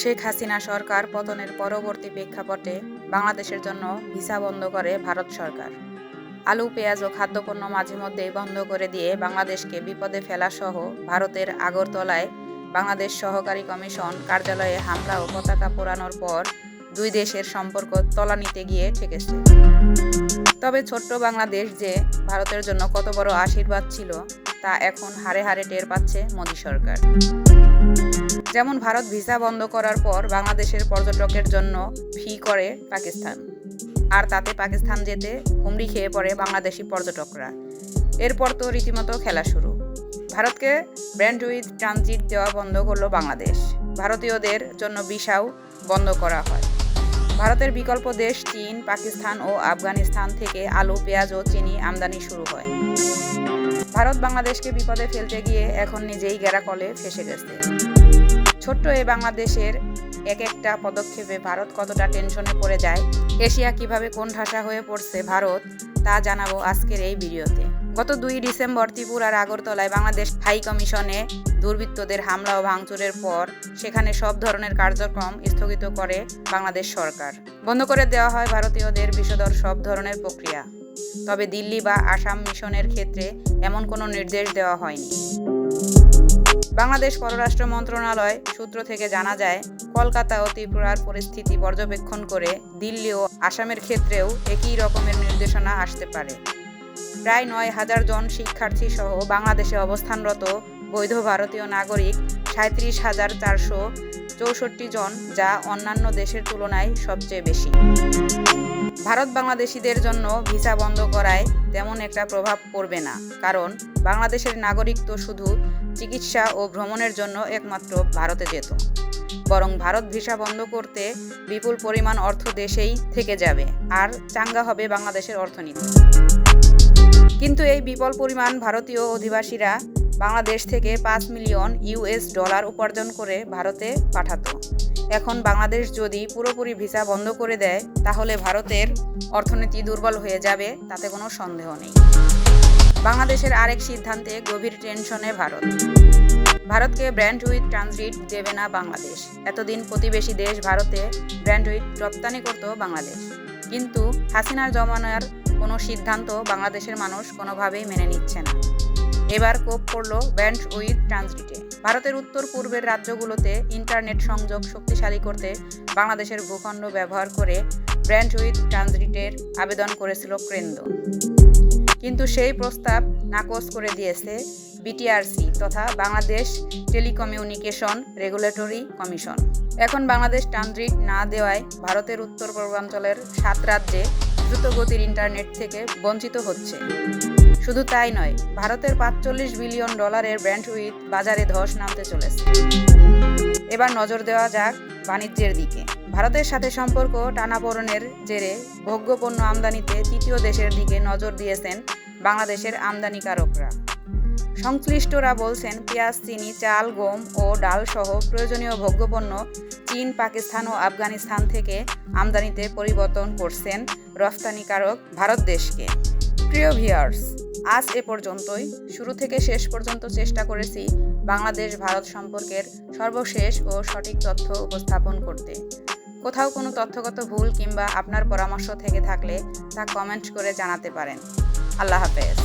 শেখ হাসিনা সরকার পতনের পরবর্তী প্রেক্ষাপটে বাংলাদেশের জন্য ভিসা বন্ধ করে ভারত সরকার। আলু, পেঁয়াজ ও খাদ্যপণ্য মাঝে মধ্যেই বন্ধ করে দিয়ে বাংলাদেশকে বিপদে ফেলাসহ ভারতের আগরতলায় বাংলাদেশ সহকারী কমিশন কার্যালয়ে হামলা ও পতাকা পোড়ানোর পর দুই দেশের সম্পর্ক তলানিতে গিয়ে ঠেকেছে। তবে ছোট্ট বাংলাদেশ যে ভারতের জন্য কত বড় আশীর্বাদ ছিল তা এখন হাড়ে হাড়ে টের পাচ্ছে মোদি সরকার। যেমন ভারত ভিসা বন্ধ করার পর বাংলাদেশের পর্যটকের জন্য ফি করে পাকিস্তান, আর তাতে পাকিস্তান যেতে হুমড়ি খেয়ে পড়ে বাংলাদেশি পর্যটকরা। এরপর তো রীতিমতো খেলা শুরু। ভারতকে ব্র্যান্ড উইথ ট্রানজিট দেওয়া বন্ধ করলো বাংলাদেশ। ভারতীয়দের জন্য ভিসাও বন্ধ করা হয়। ভারতের বিকল্প দেশ চীন, পাকিস্তান ও আফগানিস্তান থেকে আলু, পেঁয়াজ ও চিনি আমদানি শুরু হয়। ভারত বাংলাদেশকে বিপদে ফেলতে গিয়ে এখন নিজেই গেরাকলে ফেসে গেছে। ছোট্ট এই বাংলাদেশের এক একটা পদক্ষেপে ভারত কতটা টেনশনে পড়ে যায়, এশিয়া কিভাবে কোণঠাসা হয়ে পড়ছে ভারত, তা জানাবো আজকের এই ভিডিওতে। গত 2 ডিসেম্বর ত্রিপুরার আগরতলায় বাংলাদেশ হাই কমিশনে দুর্বৃত্তদের হামলা ও ভাঙচুরের পর সেখানে সব ধরনের কার্যক্রম স্থগিত করে বাংলাদেশ সরকার। বন্ধ করে দেওয়া হয় ভারতীয়দের ভিসার সব ধরনের প্রক্রিয়া। তবে দিল্লি বা আসাম মিশনের ক্ষেত্রে এমন কোনো নির্দেশ দেওয়া হয়নি। বাংলাদেশ পররাষ্ট্র মন্ত্রণালয় সূত্র থেকে জানা যায়, কলকাতা ও ত্রিপুরার পরিস্থিতি পর্যবেক্ষণ করে দিল্লি ও আসামের ক্ষেত্রেও একই রকমের নির্দেশনা আসতে পারে। প্রায় 9,000 জন শিক্ষার্থী সহ বাংলাদেশে অবস্থানরত বৈধ ভারতীয় নাগরিক 37,464 জন, যা অন্যান্য দেশের তুলনায় সবচেয়ে বেশি। ভারত বাংলাদেশিদের জন্য ভিসা বন্ধ করায় তেমন একটা প্রভাব পড়বে না, কারণ বাংলাদেশের নাগরিক তো শুধু চিকিৎসা ও ভ্রমণের জন্য একমাত্র ভারতে যেত। বরং ভারত ভিসা বন্ধ করতে বিপুল পরিমাণ অর্থ দেশেই থেকে যাবে, আর চাঙ্গা হবে বাংলাদেশের অর্থনীতি। কিন্তু এই বিপুল পরিমাণ ভারতীয় অধিবাসীরা বাংলাদেশ থেকে $5 মিলিয়ন উপার্জন করে ভারতে পাঠাতো। এখন বাংলাদেশ যদি পুরোপুরি ভিসা বন্ধ করে দেয়, তাহলে ভারতের অর্থনীতি দুর্বল হয়ে যাবে, তাতে কোনো সন্দেহ নেই। বাংলাদেশের আরেক সিদ্ধান্তে গভীর টেনশনে ভারত। ভারতকে ব্র্যান্ড উইথ ট্রানজিট দেবে না বাংলাদেশ। এতদিন প্রতিবেশী দেশ ভারতে ব্র্যান্ড উইথ রপ্তানি করত বাংলাদেশ, কিন্তু হাসিনার জমানার কোনো সিদ্ধান্ত বাংলাদেশের মানুষ কোনোভাবেই মেনে নিচ্ছে না। এবার কোপ পড়ল ব্র্যান্ড উইথ ট্রানজিটে। ভারতের উত্তর পূর্বের রাজ্যগুলোতে ইন্টারনেট সংযোগ শক্তিশালী করতে বাংলাদেশের ভূখণ্ড ব্যবহার করে ব্র্যান্ড উইথ ট্রানজিটের আবেদন করেছিল কেন্দ্র, কিন্তু সেই প্রস্তাব নাকচ করে দিয়েছে বিটিআরসি তথা বাংলাদেশ টেলিকমিউনিকেশন রেগুলেটরি কমিশন। এখন বাংলাদেশ ট্রানজিট না দেওয়ায় ভারতের উত্তর পূর্বাঞ্চলের 7 রাজ্যে দ্রুতগতির ইন্টারনেট থেকে বঞ্চিত হচ্ছে। শুধু তাই নয়, ভারতের $45 বিলিয়ন ব্র্যান্ড উইথ বাজারে ধস নামতে চলেছে। এবার নজর দেওয়া যাক বাণিজ্যের দিকে। ভারতের সাথে সম্পর্ক টানাপোড়েনের জেরে ভোগ্যপণ্য আমদানিতে তৃতীয় দেশের দিকে নজর দিয়েছেন বাংলাদেশের আমদানিকারকরা। সংশ্লিষ্টরা বলছেন, পেঁয়াজ, চিনি, চাল, গম ও ডাল সহ প্রয়োজনীয় ভোগ্যপণ্য চীন, পাকিস্তান ও আফগানিস্তান থেকে আমদানিতে পরিবর্তন করছেন রফতানিকারক ভারত দেশকে। প্রিয় ভিউয়ার্স, আজ এ পর্যন্তই। শুরু থেকে শেষ পর্যন্ত চেষ্টা করেছি বাংলাদেশ ভারত সম্পর্কের সর্বশেষ ও সঠিক তথ্য উপস্থাপন করতে। কোথাও কোনো তথ্যগত ভুল কিংবা আপনার পরামর্শ থেকে থাকলে তা কমেন্ট করে জানাতে পারেন। আল্লাহ হাফেজ।